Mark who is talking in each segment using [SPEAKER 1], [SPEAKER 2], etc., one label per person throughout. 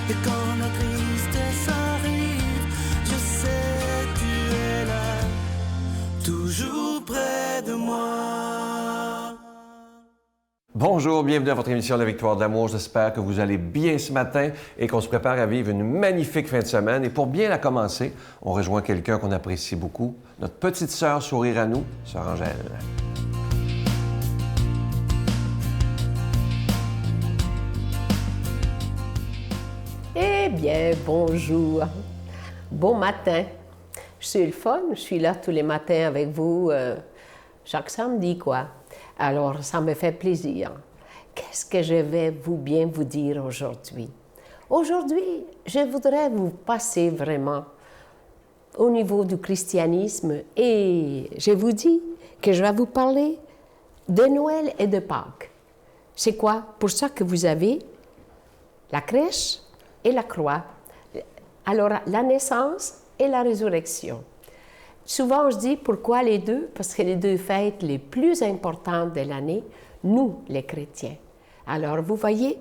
[SPEAKER 1] Et quand la tristesse arrive, je sais tu es là, toujours près de moi.
[SPEAKER 2] Bonjour, bienvenue à votre émission La Victoire de l'amour. J'espère que vous allez bien ce matin et qu'on se prépare à vivre une magnifique fin de semaine. Et pour bien la commencer, on rejoint quelqu'un qu'on apprécie beaucoup, notre petite sœur Sourire à nous, sœur Angèle.
[SPEAKER 3] Eh bien, bonjour. Bon matin. Je suis le fun, je suis là tous les matins avec vous, chaque samedi, quoi. Alors, ça me fait plaisir. Qu'est-ce que je vais bien vous dire aujourd'hui? Aujourd'hui, je voudrais vous passer vraiment au niveau du christianisme et je vous dis que je vais vous parler de Noël et de Pâques. C'est quoi? Pour ça que vous avez la crèche et la croix. Alors, la naissance et la résurrection. Souvent, je dis pourquoi les deux? Parce que les deux fêtes les plus importantes de l'année, nous, les chrétiens. Alors, vous voyez,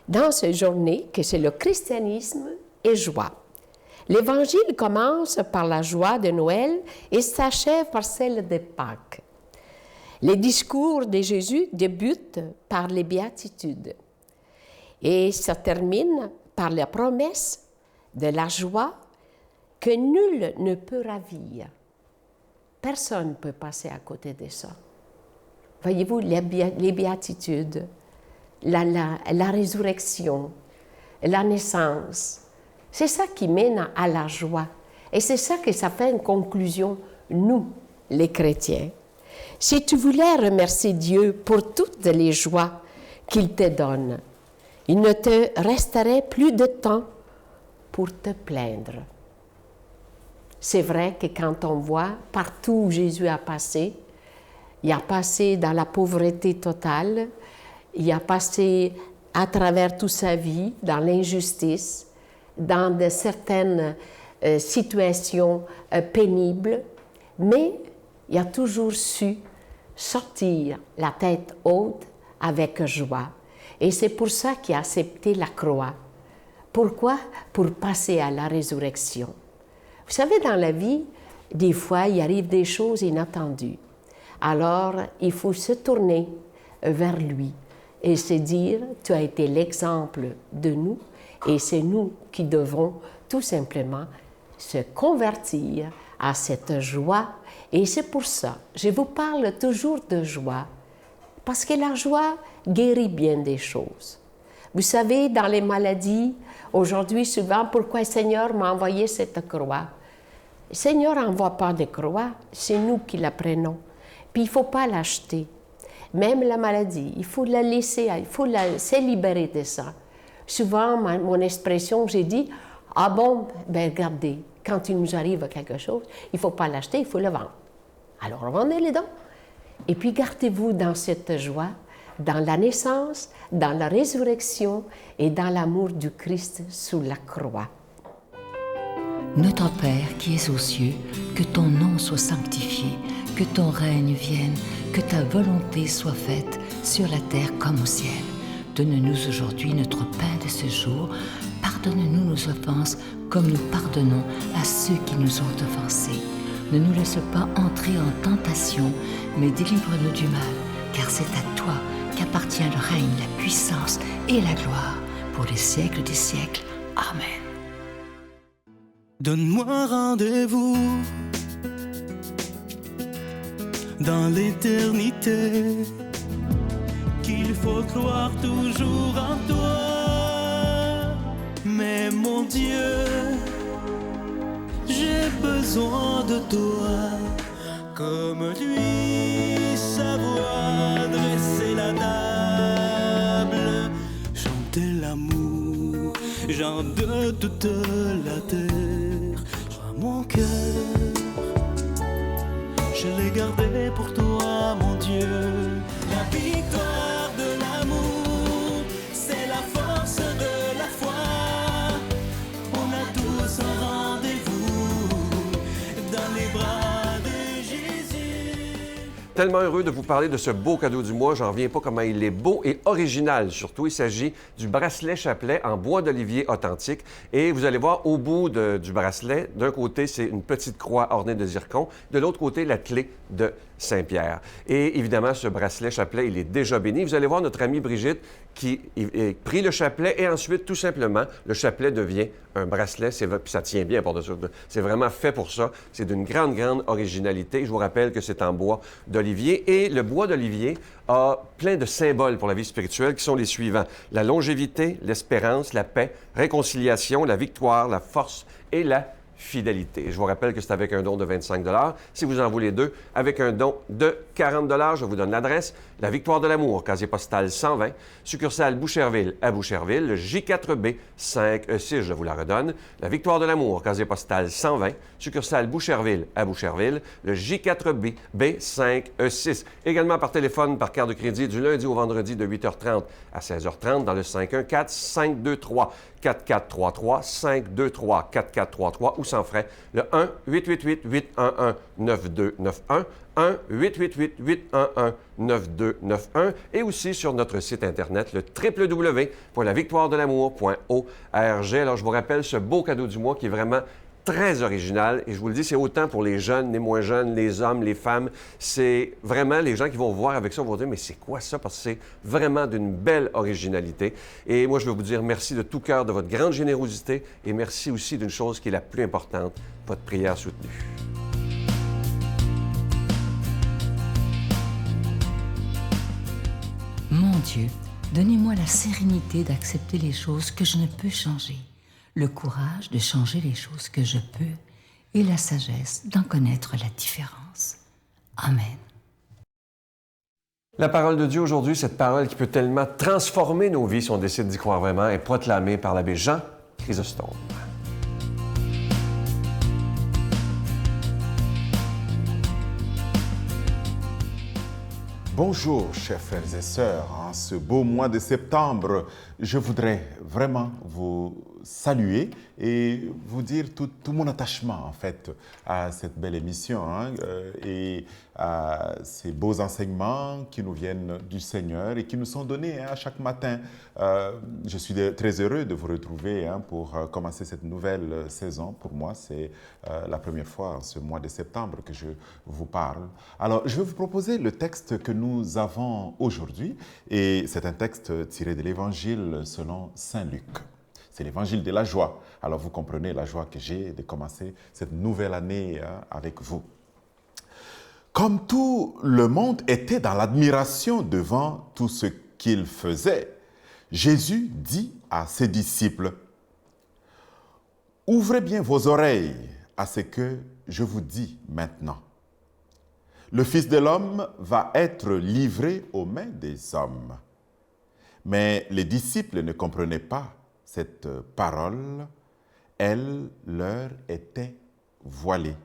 [SPEAKER 3] dans cette journée, que c'est le christianisme et joie. L'Évangile commence par la joie de Noël et s'achève par celle de Pâques. Les discours de Jésus débutent par les béatitudes et se terminent par la promesse de la joie que nul ne peut ravir. Personne ne peut passer à côté de ça. Voyez-vous, les béatitudes, la résurrection, la naissance, c'est ça qui mène à la joie. Et c'est ça que ça fait une conclusion, nous, les chrétiens. Si tu voulais remercier Dieu pour toutes les joies qu'il te donne, il ne te resterait plus de temps pour te plaindre. C'est vrai que quand on voit partout où Jésus a passé, il a passé dans la pauvreté totale, il a passé à travers toute sa vie dans l'injustice, dans de certaines situations pénibles, mais il a toujours su sortir la tête haute avec joie. Et c'est pour ça qu'il a accepté la croix. Pourquoi? Pour passer à la résurrection. Vous savez, dans la vie, des fois, il arrive des choses inattendues. Alors, il faut se tourner vers lui et se dire, tu as été l'exemple de nous et c'est nous qui devons tout simplement se convertir à cette joie. Et c'est pour ça, je vous parle toujours de joie, parce que la joie guérit bien des choses. Vous savez, dans les maladies, aujourd'hui, souvent, pourquoi le Seigneur m'a envoyé cette croix? Le Seigneur n'envoie pas de croix, c'est nous qui la prenons. Puis il ne faut pas l'acheter. Même la maladie, il faut la laisser, il faut se libérer de ça. Souvent, mon expression, j'ai dit, ah bon, ben regardez, quand il nous arrive quelque chose, il ne faut pas l'acheter, il faut le vendre. Alors, vendez-les donc. Et puis, gardez-vous dans cette joie, dans la naissance, dans la résurrection et dans l'amour du Christ sous la croix.
[SPEAKER 4] Notre Père qui es aux cieux, que ton nom soit sanctifié, que ton règne vienne, que ta volonté soit faite sur la terre comme au ciel. Donne-nous aujourd'hui notre pain de ce jour. Pardonne-nous nos offenses comme nous pardonnons à ceux qui nous ont offensés. Ne nous laisse pas entrer en tentation, mais délivre-nous du mal, car c'est à toi qu'appartient le règne, la puissance et la gloire pour les siècles des siècles. Amen.
[SPEAKER 1] Donne-moi rendez-vous dans l'éternité, qu'il faut croire toujours en toi. Mais mon Dieu, j'ai besoin de toi, comme lui savoir dresser la table, chanter l'amour, genre de toute la terre. Prends mon cœur, je l'ai gardé pour toi, mon Dieu. La victoire de l'amour, c'est la force de la foi. On a tous un rendez-vous dans les bras de Jésus.
[SPEAKER 2] Tellement heureux de vous parler de ce beau cadeau du mois. J'en reviens pas comment il est beau et original surtout. Il s'agit du bracelet chapelet en bois d'olivier authentique. Et vous allez voir au bout du bracelet, d'un côté, c'est une petite croix ornée de zircon. De l'autre côté, la clé de Saint-Pierre. Et évidemment, ce bracelet chapelet, il est déjà béni. Vous allez voir notre amie Brigitte qui prit le chapelet et ensuite, tout simplement, le chapelet devient un bracelet. Puis ça tient bien par-dessus. C'est vraiment fait pour ça. C'est d'une grande, grande originalité. Je vous rappelle que c'est en bois d'olivier. Et le bois d'olivier a plein de symboles pour la vie spirituelle qui sont les suivants. La longévité, l'espérance, la paix, réconciliation, la victoire, la force et la fidélité. Je vous rappelle que c'est avec un don de 25 $. Si vous en voulez deux, avec un don de 40 $, je vous donne l'adresse. La Victoire de l'Amour, casier postal 120, succursale Boucherville à Boucherville, le J4B 5E6, je vous la redonne. La Victoire de l'Amour, casier postal 120, succursale Boucherville à Boucherville, le J4B 5E6. Également par téléphone, par carte de crédit, du lundi au vendredi de 8h30 à 16h30 dans le 514-523-4433, 523-4433 ou sans frais, le 1-888-811-9291, 1-888-811-9291 et aussi sur notre site Internet, le www.lavictoiredelamour.org. Alors, je vous rappelle ce beau cadeau du mois qui est vraiment très original. Et je vous le dis, c'est autant pour les jeunes, les moins jeunes, les hommes, les femmes. C'est vraiment les gens qui vont voir avec ça, vont dire, mais c'est quoi ça? Parce que c'est vraiment d'une belle originalité. Et moi, je veux vous dire merci de tout cœur de votre grande générosité et merci aussi d'une chose qui est la plus importante, votre prière soutenue.
[SPEAKER 4] Mon Dieu, donnez-moi la sérénité d'accepter les choses que je ne peux changer, le courage de changer les choses que je peux et la sagesse d'en connaître la différence. Amen.
[SPEAKER 2] La parole de Dieu aujourd'hui, cette parole qui peut tellement transformer nos vies si on décide d'y croire vraiment, est proclamée par l'abbé Jean Chrysostome.
[SPEAKER 5] Bonjour, chers frères et sœurs. En ce beau mois de septembre, je voudrais vraiment vous saluer et vous dire tout mon attachement, en fait, à cette belle émission et à ces beaux enseignements qui nous viennent du Seigneur et qui nous sont donnés à chaque matin. Je suis très heureux de vous retrouver pour commencer cette nouvelle saison. Pour moi, c'est la première fois en ce mois de septembre que je vous parle. Alors, je vais vous proposer le texte que nous avons aujourd'hui et c'est un texte tiré de l'Évangile selon Saint Luc. C'est l'évangile de la joie. Alors vous comprenez la joie que j'ai de commencer cette nouvelle année avec vous. Comme tout le monde était dans l'admiration devant tout ce qu'il faisait, Jésus dit à ses disciples, « Ouvrez bien vos oreilles à ce que je vous dis maintenant. Le Fils de l'homme va être livré aux mains des hommes. » Mais les disciples ne comprenaient pas cette parole, elle leur était voilée,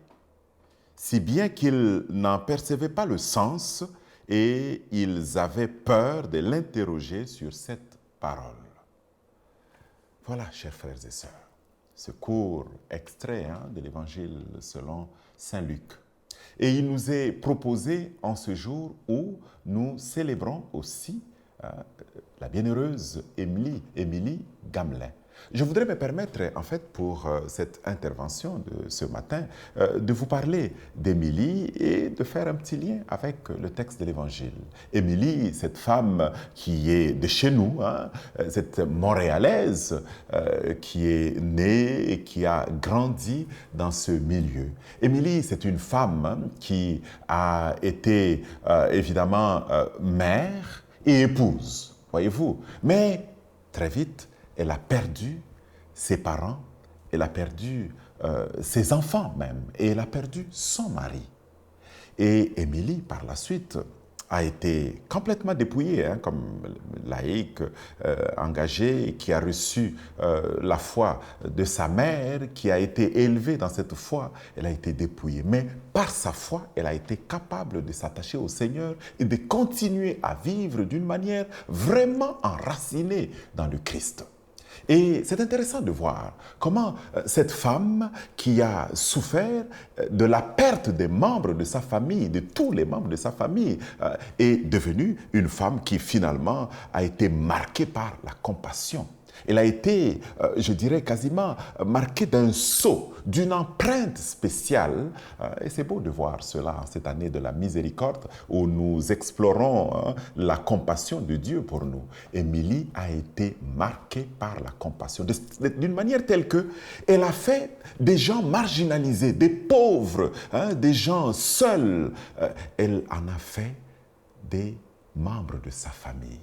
[SPEAKER 5] si bien qu'ils n'en percevaient pas le sens et ils avaient peur de l'interroger sur cette parole. Voilà, chers frères et sœurs, ce court extrait de l'Évangile selon Saint Luc. Et il nous est proposé en ce jour où nous célébrons aussi la bienheureuse Émilie Gamelin. Je voudrais me permettre, en fait, pour cette intervention de ce matin, de vous parler d'Émilie et de faire un petit lien avec le texte de l'Évangile. Émilie, cette femme qui est de chez nous, cette Montréalaise qui est née et qui a grandi dans ce milieu. Émilie, c'est une femme qui a été évidemment mère et épouse, voyez-vous. Mais très vite, elle a perdu ses parents, elle a perdu ses enfants même, et elle a perdu son mari. Et Émilie, par la suite, a été complètement dépouillée, comme laïque engagée, qui a reçu la foi de sa mère, qui a été élevée dans cette foi. Elle a été dépouillée. Mais par sa foi, elle a été capable de s'attacher au Seigneur et de continuer à vivre d'une manière vraiment enracinée dans le Christ. Et c'est intéressant de voir comment cette femme qui a souffert de la perte des membres de sa famille, de tous les membres de sa famille, est devenue une femme qui finalement a été marquée par la compassion. Elle a été, je dirais, quasiment marquée d'un sceau, d'une empreinte spéciale. Et c'est beau de voir cela en cette année de la miséricorde où nous explorons la compassion de Dieu pour nous. Émilie a été marquée par la compassion d'une manière telle qu'elle a fait des gens marginalisés, des pauvres, des gens seuls. Elle en a fait des membres de sa famille.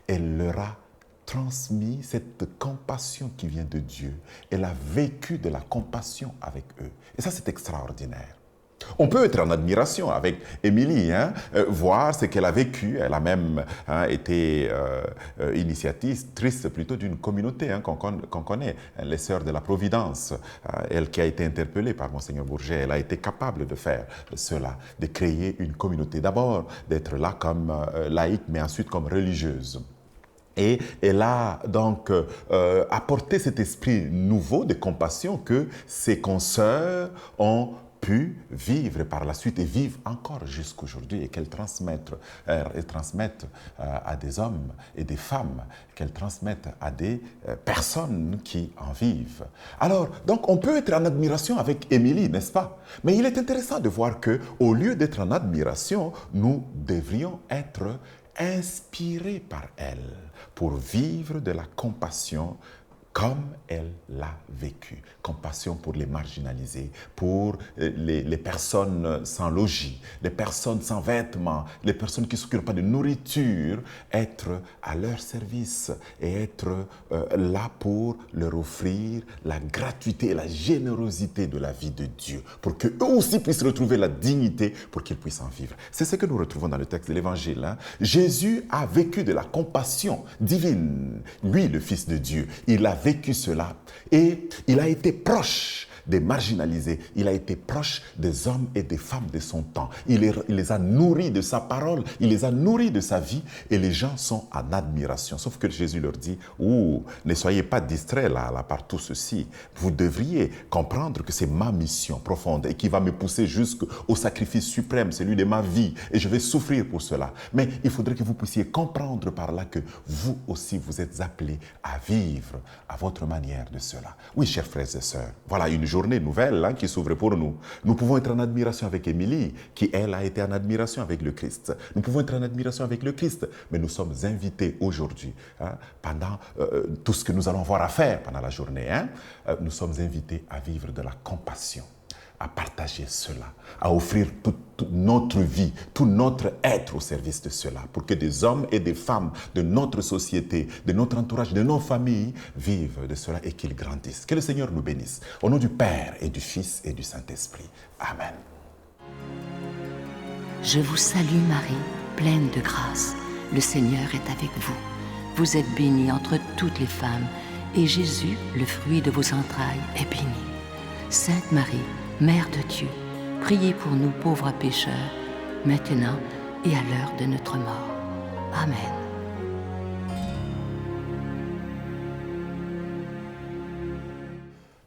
[SPEAKER 5] Elle leur a transmis cette compassion qui vient de Dieu. Elle a vécu de la compassion avec eux. Et ça, c'est extraordinaire. On peut être en admiration avec Émilie, voir ce qu'elle a vécu. Elle a même été initiatrice plutôt d'une communauté qu'on connaît, les Sœurs de la Providence. Elle qui a été interpellée par Monseigneur Bourget, elle a été capable de faire cela, de créer une communauté. D'abord, d'être là comme laïque, mais ensuite comme religieuse. Et elle a donc apporté cet esprit nouveau de compassion que ses consoeurs ont pu vivre par la suite et vivent encore jusqu'aujourd'hui et qu'elles transmettent à des hommes et des femmes, qu'elles transmettent à des personnes qui en vivent. Alors, donc, on peut être en admiration avec Émilie, n'est-ce pas? Mais il est intéressant de voir qu'au lieu d'être en admiration, nous devrions être inspirés par elle pour vivre de la compassion comme elle l'a vécu. Compassion pour les marginalisés, pour les personnes sans logis, les personnes sans vêtements, les personnes qui ne s'occupent pas de nourriture, être à leur service et être là pour leur offrir la gratuité et la générosité de la vie de Dieu, pour qu'eux aussi puissent retrouver la dignité, pour qu'ils puissent en vivre. C'est ce que nous retrouvons dans le texte de l'Évangile. Jésus a vécu de la compassion divine. Lui, le Fils de Dieu, il a vécu cela et il a été proche des marginalisés, il a été proche des hommes et des femmes de son temps. Il les a nourris de sa parole, il les a nourris de sa vie et les gens sont en admiration. Sauf que Jésus leur dit, ne soyez pas distraits là par tout ceci. Vous devriez comprendre que c'est ma mission profonde et qui va me pousser jusqu'au sacrifice suprême, celui de ma vie, et je vais souffrir pour cela. Mais il faudrait que vous puissiez comprendre par là que vous aussi vous êtes appelés à vivre à votre manière de cela. Oui, chers frères et sœurs, voilà une journée nouvelle qui s'ouvre pour nous. Nous pouvons être en admiration avec Émilie, qui elle a été en admiration avec le Christ. Nous pouvons être en admiration avec le Christ, mais nous sommes invités aujourd'hui, pendant tout ce que nous allons avoir à faire pendant la journée, nous sommes invités à vivre de la compassion, à partager cela, à offrir toute notre vie, tout notre être au service de cela, pour que des hommes et des femmes de notre société, de notre entourage, de nos familles vivent de cela et qu'ils grandissent. Que le Seigneur nous bénisse. Au nom du Père et du Fils et du Saint-Esprit. Amen.
[SPEAKER 4] Je vous salue Marie, pleine de grâce. Le Seigneur est avec vous. Vous êtes bénie entre toutes les femmes, et Jésus, le fruit de vos entrailles, est béni. Sainte Marie, Mère de Dieu, priez pour nous pauvres pécheurs, maintenant et à l'heure de notre mort. Amen.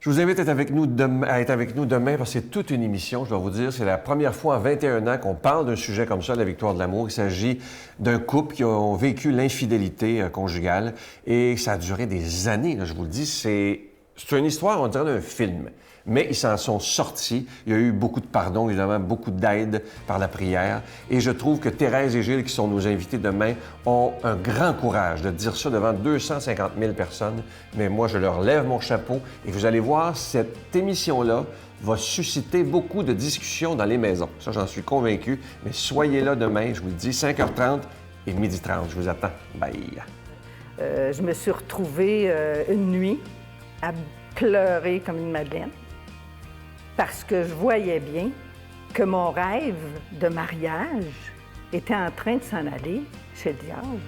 [SPEAKER 2] Je vous invite à être avec nous demain parce que c'est toute une émission, je dois vous dire. C'est la première fois en 21 ans qu'on parle d'un sujet comme ça, la victoire de l'amour. Il s'agit d'un couple qui a vécu l'infidélité conjugale et ça a duré des années, là, je vous le dis. C'est une histoire, on dirait, d'un film. Mais ils s'en sont sortis. Il y a eu beaucoup de pardon, évidemment, beaucoup d'aide par la prière. Et je trouve que Thérèse et Gilles, qui sont nos invités demain, ont un grand courage de dire ça devant 250 000 personnes. Mais moi, je leur lève mon chapeau. Et vous allez voir, cette émission-là va susciter beaucoup de discussions dans les maisons. Ça, j'en suis convaincu. Mais soyez là demain, je vous le dis, 5h30 et 12h30. Je vous attends. Bye!
[SPEAKER 6] Je me suis retrouvée une nuit à pleurer comme une madeleine parce que je voyais bien que mon rêve de mariage était en train de s'en aller chez le diable.